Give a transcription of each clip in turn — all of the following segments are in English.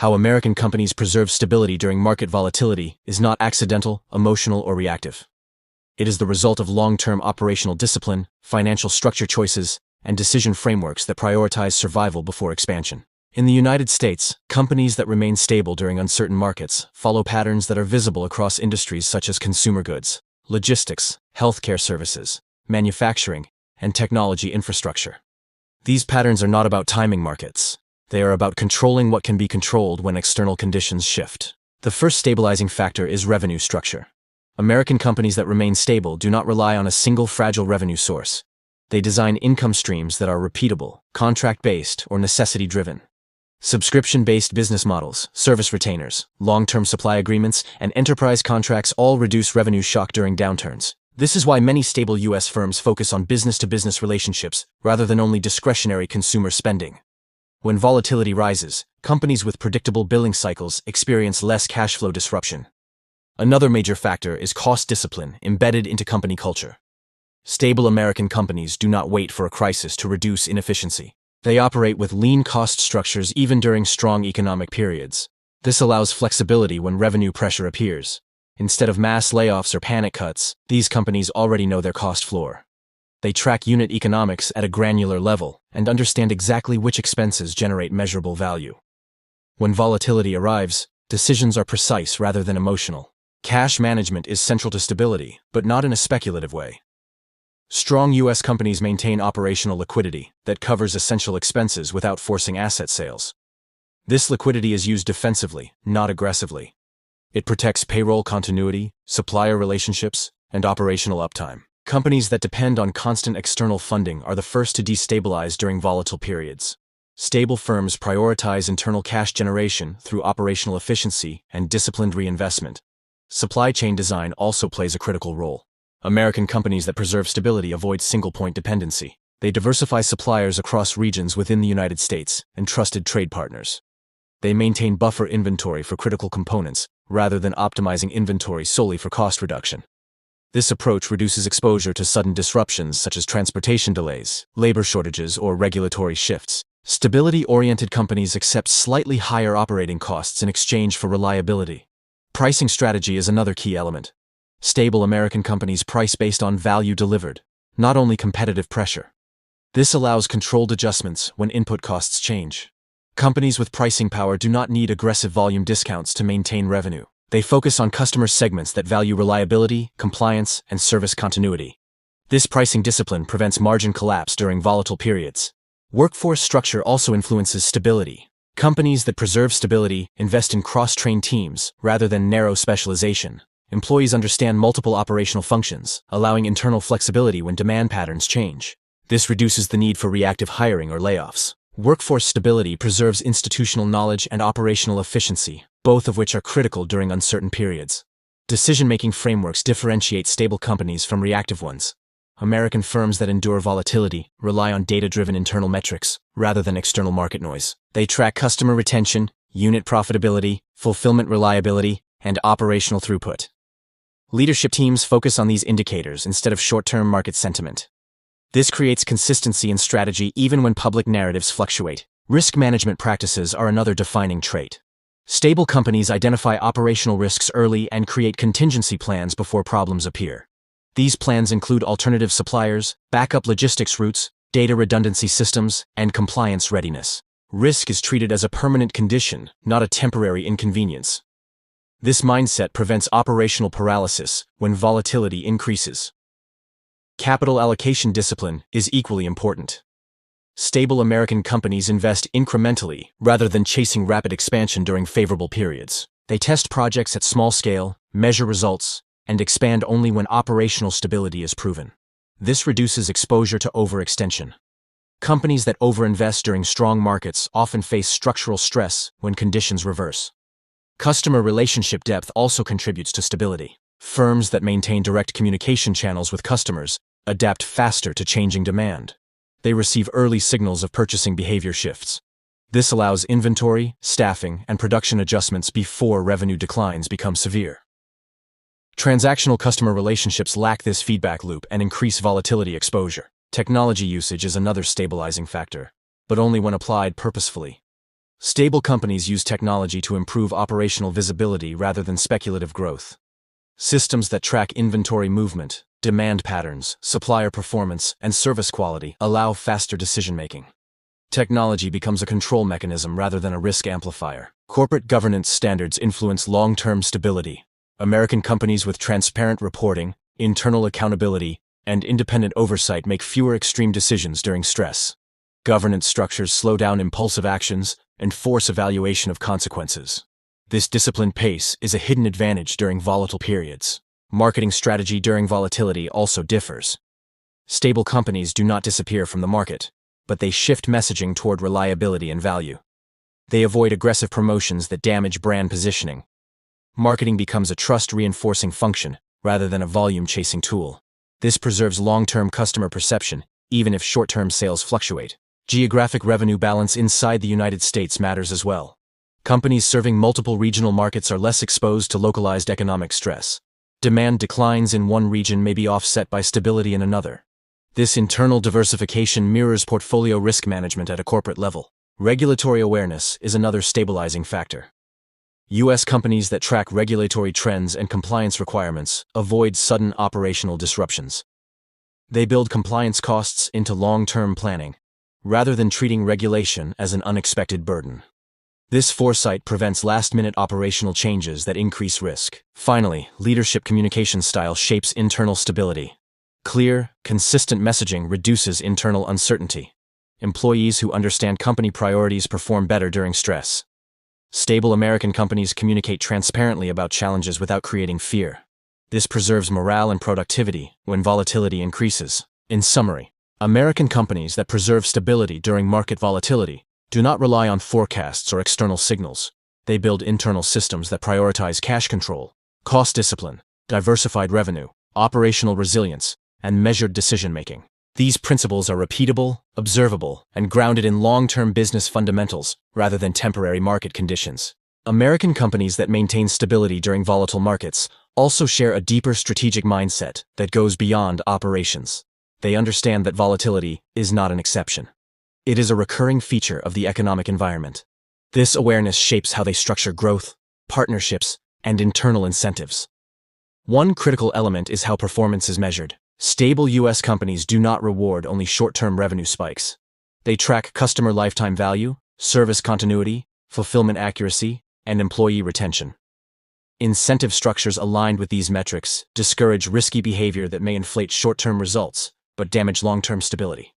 How American companies preserve stability during market volatility is not accidental, emotional, or reactive. It is the result of long-term operational discipline, financial structure choices, and decision frameworks that prioritize survival before expansion. In the United States, companies that remain stable during uncertain markets follow patterns that are visible across industries such as consumer goods, logistics, healthcare services, manufacturing, and technology infrastructure. These patterns are not about timing markets. They are about controlling what can be controlled when external conditions shift. The first stabilizing factor is revenue structure. American companies that remain stable do not rely on a single fragile revenue source. They design income streams that are repeatable, contract-based, or necessity-driven. Subscription-based business models, service retainers, long-term supply agreements, and enterprise contracts all reduce revenue shock during downturns. This is why many stable U.S. firms focus on business-to-business relationships rather than only discretionary consumer spending. When volatility rises, companies with predictable billing cycles experience less cash flow disruption. Another major factor is cost discipline embedded into company culture. Stable American companies do not wait for a crisis to reduce inefficiency. They operate with lean cost structures even during strong economic periods. This allows flexibility when revenue pressure appears. Instead of mass layoffs or panic cuts, these companies already know their cost floor. They track unit economics at a granular level and understand exactly which expenses generate measurable value. When volatility arrives, decisions are precise rather than emotional. Cash management is central to stability, but not in a speculative way. Strong U.S. companies maintain operational liquidity that covers essential expenses without forcing asset sales. This liquidity is used defensively, not aggressively. It protects payroll continuity, supplier relationships, and operational uptime. Companies that depend on constant external funding are the first to destabilize during volatile periods. Stable firms prioritize internal cash generation through operational efficiency and disciplined reinvestment. Supply chain design also plays a critical role. American companies that preserve stability avoid single-point dependency. They diversify suppliers across regions within the United States and trusted trade partners. They maintain buffer inventory for critical components rather than optimizing inventory solely for cost reduction. This approach reduces exposure to sudden disruptions such as transportation delays, labor shortages, or regulatory shifts. Stability-oriented companies accept slightly higher operating costs in exchange for reliability. Pricing strategy is another key element. Stable American companies price based on value delivered, not only competitive pressure. This allows controlled adjustments when input costs change. Companies with pricing power do not need aggressive volume discounts to maintain revenue. They focus on customer segments that value reliability, compliance, and service continuity. This pricing discipline prevents margin collapse during volatile periods. Workforce structure also influences stability. Companies that preserve stability invest in cross-trained teams rather than narrow specialization. Employees understand multiple operational functions, allowing internal flexibility when demand patterns change. This reduces the need for reactive hiring or layoffs. Workforce stability preserves institutional knowledge and operational efficiency, both of which are critical during uncertain periods. Decision-making frameworks differentiate stable companies from reactive ones. American firms that endure volatility rely on data-driven internal metrics rather than external market noise. They track customer retention, unit profitability, fulfillment reliability, and operational throughput. Leadership teams focus on these indicators instead of short-term market sentiment. This creates consistency in strategy even when public narratives fluctuate. Risk management practices are another defining trait. Stable companies identify operational risks early and create contingency plans before problems appear. These plans include alternative suppliers, backup logistics routes, data redundancy systems, and compliance readiness. Risk is treated as a permanent condition, not a temporary inconvenience. This mindset prevents operational paralysis when volatility increases. Capital allocation discipline is equally important. Stable American companies invest incrementally rather than chasing rapid expansion during favorable periods. They test projects at small scale, measure results, and expand only when operational stability is proven. This reduces exposure to overextension. Companies that overinvest during strong markets often face structural stress when conditions reverse. Customer relationship depth also contributes to stability. Firms that maintain direct communication channels with customers adapt faster to changing demand. They receive early signals of purchasing behavior shifts. This allows inventory, staffing, and production adjustments before revenue declines become severe. Transactional customer relationships lack this feedback loop and increase volatility exposure. Technology usage is another stabilizing factor, but only when applied purposefully. Stable companies use technology to improve operational visibility rather than speculative growth. Systems that track inventory movement, demand patterns, supplier performance, and service quality allow faster decision-making. Technology becomes a control mechanism rather than a risk amplifier. Corporate governance standards influence long-term stability. American companies with transparent reporting, internal accountability, and independent oversight make fewer extreme decisions during stress. Governance structures slow down impulsive actions and force evaluation of consequences. This disciplined pace is a hidden advantage during volatile periods. Marketing strategy during volatility also differs. Stable companies do not disappear from the market, but they shift messaging toward reliability and value. They avoid aggressive promotions that damage brand positioning. Marketing becomes a trust-reinforcing function rather than a volume-chasing tool. This preserves long-term customer perception, even if short-term sales fluctuate. Geographic revenue balance inside the United States matters as well. Companies serving multiple regional markets are less exposed to localized economic stress. Demand declines in one region may be offset by stability in another. This internal diversification mirrors portfolio risk management at a corporate level. Regulatory awareness is another stabilizing factor. U.S. companies that track regulatory trends and compliance requirements avoid sudden operational disruptions. They build compliance costs into long-term planning, rather than treating regulation as an unexpected burden. This foresight prevents last-minute operational changes that increase risk. Finally, leadership communication style shapes internal stability. Clear, consistent messaging reduces internal uncertainty. Employees who understand company priorities perform better during stress. Stable American companies communicate transparently about challenges without creating fear. This preserves morale and productivity when volatility increases. In summary, American companies that preserve stability during market volatility do not rely on forecasts or external signals. They build internal systems that prioritize cash control, cost discipline, diversified revenue, operational resilience, and measured decision-making. These principles are repeatable, observable, and grounded in long-term business fundamentals rather than temporary market conditions. American companies that maintain stability during volatile markets also share a deeper strategic mindset that goes beyond operations. They understand that volatility is not an exception. It is a recurring feature of the economic environment. This awareness shapes how they structure growth, partnerships, and internal incentives. One critical element is how performance is measured. Stable U.S. companies do not reward only short-term revenue spikes. They track customer lifetime value, service continuity, fulfillment accuracy, and employee retention. Incentive structures aligned with these metrics discourage risky behavior that may inflate short-term results but damage long-term stability.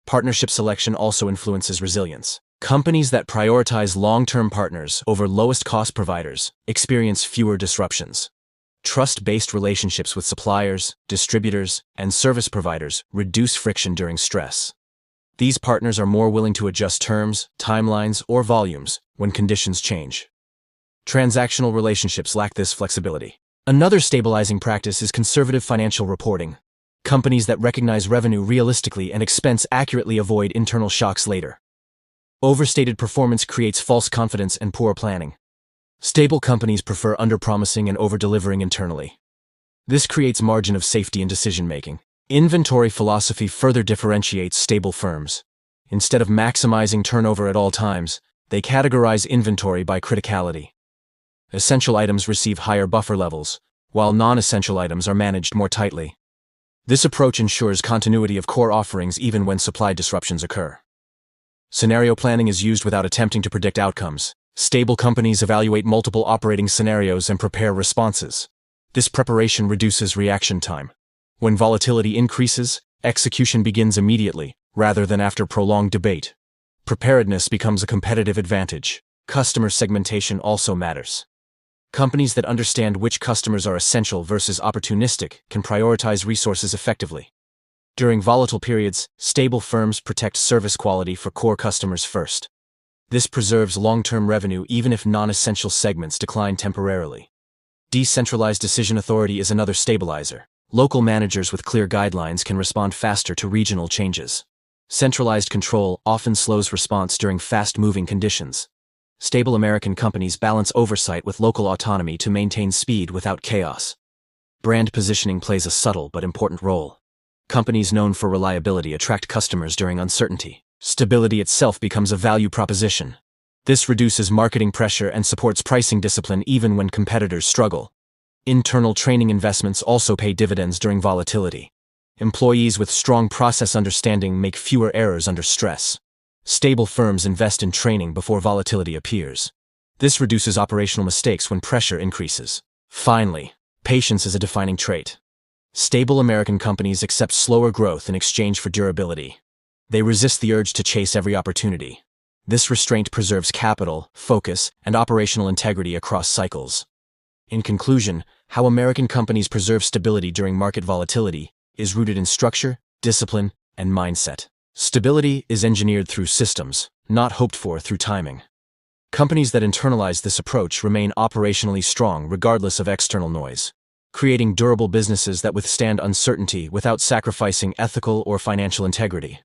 Partnership selection also influences resilience. Companies that prioritize long-term partners over lowest-cost providers experience fewer disruptions. Trust-based relationships with suppliers, distributors, and service providers reduce friction during stress. These partners are more willing to adjust terms, timelines, or volumes when conditions change. Transactional relationships lack this flexibility. Another stabilizing practice is conservative financial reporting. Companies that recognize revenue realistically and expense accurately avoid internal shocks later. Overstated performance creates false confidence and poor planning. Stable companies prefer under-promising and over-delivering internally. This creates margin of safety in decision-making. Inventory philosophy further differentiates stable firms. Instead of maximizing turnover at all times, they categorize inventory by criticality. Essential items receive higher buffer levels, while non-essential items are managed more tightly. This approach ensures continuity of core offerings even when supply disruptions occur. Scenario planning is used without attempting to predict outcomes. Stable companies evaluate multiple operating scenarios and prepare responses. This preparation reduces reaction time. When volatility increases, execution begins immediately, rather than after prolonged debate. Preparedness becomes a competitive advantage. Customer segmentation also matters. Companies that understand which customers are essential versus opportunistic can prioritize resources effectively. During volatile periods, stable firms protect service quality for core customers first. This preserves long-term revenue even if non-essential segments decline temporarily. Decentralized decision authority is another stabilizer. Local managers with clear guidelines can respond faster to regional changes. Centralized control often slows response during fast-moving conditions. Stable American companies balance oversight with local autonomy to maintain speed without chaos. Brand positioning plays a subtle but important role. Companies known for reliability attract customers during uncertainty. Stability itself becomes a value proposition. This reduces marketing pressure and supports pricing discipline even when competitors struggle. Internal training investments also pay dividends during volatility. Employees with strong process understanding make fewer errors under stress. Stable firms invest in training before volatility appears. This reduces operational mistakes when pressure increases. Finally, patience is a defining trait. Stable American companies accept slower growth in exchange for durability. They resist the urge to chase every opportunity. This restraint preserves capital, focus, and operational integrity across cycles. In conclusion, how American companies preserve stability during market volatility is rooted in structure, discipline, and mindset. Stability is engineered through systems, not hoped for through timing. Companies that internalize this approach remain operationally strong regardless of external noise, creating durable businesses that withstand uncertainty without sacrificing ethical or financial integrity.